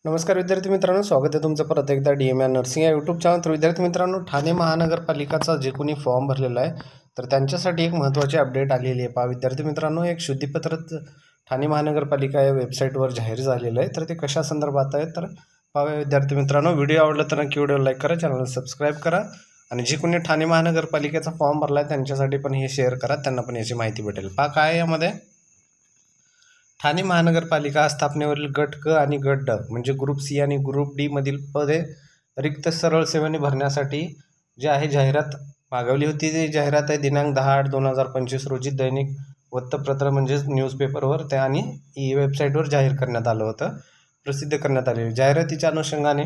नमस्कार विद्यार्थी मित्रांनो, स्वागत आहे तुमचं परत एकदा DMR नर्सिंग या यूट्यूब चॅनल। तर विद्यार्थी मित्रांनो, ठाणे महानगरपालिकाचा जे कोणी फॉर्म भरलेला आहे तर त्यांच्यासाठी एक महत्त्वाची अपडेट आलेली आहे। पहा विद्यार्थी मित्रांनो, एक शुद्धीपत्र ठाणे महानगरपालिका या वेबसाईटवर जाहीर झालेलं आहे। तर ते कशा संदर्भात आहे तर पाहूया विद्यार्थी मित्रांनो। व्हिडिओ आवडला तर नक्की व्हिडिओ लाईक करा, चॅनलला सबस्क्राईब करा आणि जे कोणी ठाणे महानगरपालिकेचा फॉर्म भरला आहे त्यांच्यासाठी पण हे शेअर करा, त्यांना पण याची माहिती भेटेल। पहा काय यामध्ये ठाणे महानगरपालिका स्थापनेवरील गट क आणि गट ड म्हणजे ग्रुप सी आणि ग्रुप डी मधील पदे रिक्त सरळ सेवेने भरण्यासाठी जे आहे जाहिरात मागवली होती। ती जाहिरात आहे दिनांक 10/8/2025 रोजी दैनिक वृत्तपत्र म्हणजेच न्यूजपेपरवर त्या आणि ई वेबसाईटवर जाहीर करण्यात आलं होतं, प्रसिद्ध करण्यात आले। जाहिरातीच्या अनुषंगाने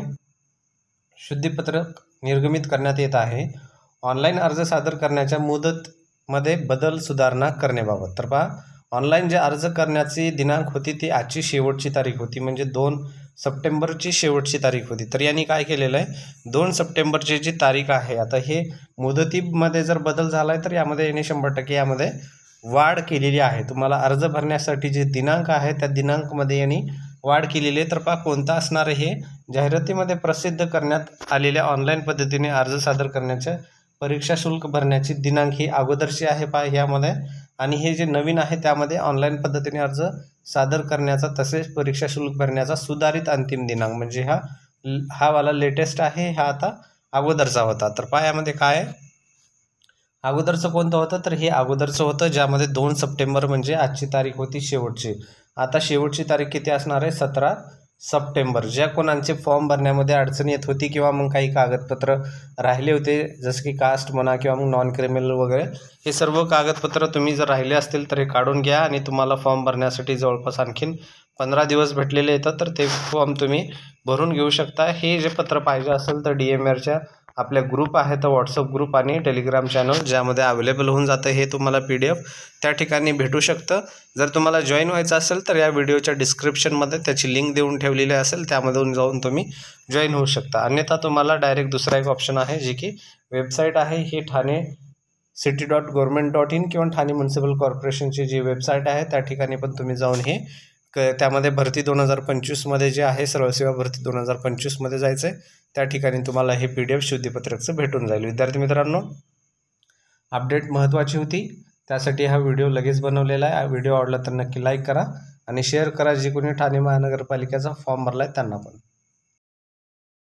शुद्धीपत्रक निर्गमित करण्यात येत आहे। ऑनलाईन अर्ज सादर करण्याच्या मुदतमध्ये बदल सुधारणा करण्याबाबत। तर पहा ऑनलाईन जे अर्ज करण्याची दिनांक होती ती आजची शेवटची तारीख होती, म्हणजे 2 सप्टेंबरची शेवटची तारीख होती। तर यांनी काय केलेलं आहे, 2 सप्टेंबरची जी तारीख आहे, आता हे मुदतीमध्ये जर बदल झाला आहे तर यामध्ये याने 100% यामध्ये वाढ केलेली आहे। तुम्हाला अर्ज भरण्यासाठी जे दिनांक आहे त्या दिनांकमध्ये यांनी वाढ केलेली आहे। तर पहा कोणता असणार आहे, जाहिरातीमध्ये प्रसिद्ध करण्यात आलेल्या ऑनलाईन पद्धतीने अर्ज सादर करण्याच्या परीक्षा शुल्क भरण्याची दिनांक ही अगोदरची आहे पहा यामध्ये, आणि हे जे नवीन आहे त्यामध्ये ऑनलाईन पद्धतीने अर्ज सादर करण्याचा तसेच परीक्षा शुल्क भरण्याचा सुधारित अंतिम दिनांक म्हणजे हा वाला लेटेस्ट आहे, हा आता अगोदरचा होता। तर पहा यामध्ये काय आहे, अगोदरचं कोणतं होतं तर हे अगोदरचं होतं ज्यामध्ये 2 सप्टेंबर म्हणजे आजची तारीख होती शेवटची। आता शेवटची तारीख किती असणार आहे, 17 सप्टेंबर। ज्या कोणाचे फॉर्म भरण्यामध्ये अडचण येत होती किंवा मग काही कागदपत्र राहिले होते जसं की कास्ट म्हणा किंवा मग नॉन क्रिमिनल वगैरे, हे सर्व कागदपत्र तुम्ही जर राहिले असतील तर हे काढून घ्या आणि तुम्हाला फॉर्म भरण्यासाठी जवळपास आणखीन 15 दिवस भेटलेले येतात, तर ते फॉर्म तुम्ही भरून घेऊ शकता। हे जे पत्र पाहिजे असेल तर DMRच्या आपल्या ग्रुप आहे तर व्हॉट्सअप ग्रुप आणि टेलिग्राम चॅनल ज्यामध्ये अवेलेबल होऊन जातं, हे तुम्हाला PDF त्या ठिकाणी भेटू शकतं। जर तुम्हाला जॉईन व्हायचं असेल तर या व्हिडिओच्या डिस्क्रिप्शनमध्ये त्याची लिंक देऊन ठेवलेली असेल, त्यामधून जाऊन तुम्ही जॉईन होऊ शकता। अन्यथा तुम्हाला डायरेक्ट दुसरा एक ऑप्शन आहे जी की वेबसाईट आहे, ही ठाणे city.government.in किंवा ठाणे म्युनिसिपल कॉर्पोरेशनची जी वेबसाईट आहे त्या ठिकाणी पण तुम्ही जाऊन हे त्यामध्ये भरती 2025 मध्ये जे आहे सर्व सेवा भरती 2025 मध्ये जायचं आहे, त्या ठिकाणी तुम्हाला हे PDF शुद्धीपत्रकचं भेटून जाईल। विद्यार्थी मित्रांनो, अपडेट महत्त्वाची होती त्यासाठी हा व्हिडिओ लगेच बनवलेला आहे। व्हिडिओ आवडला तर नक्की लाईक करा आणि शेअर करा जे कोणी ठाणे महानगरपालिकेचा फॉर्म भरला आहे त्यांना पण।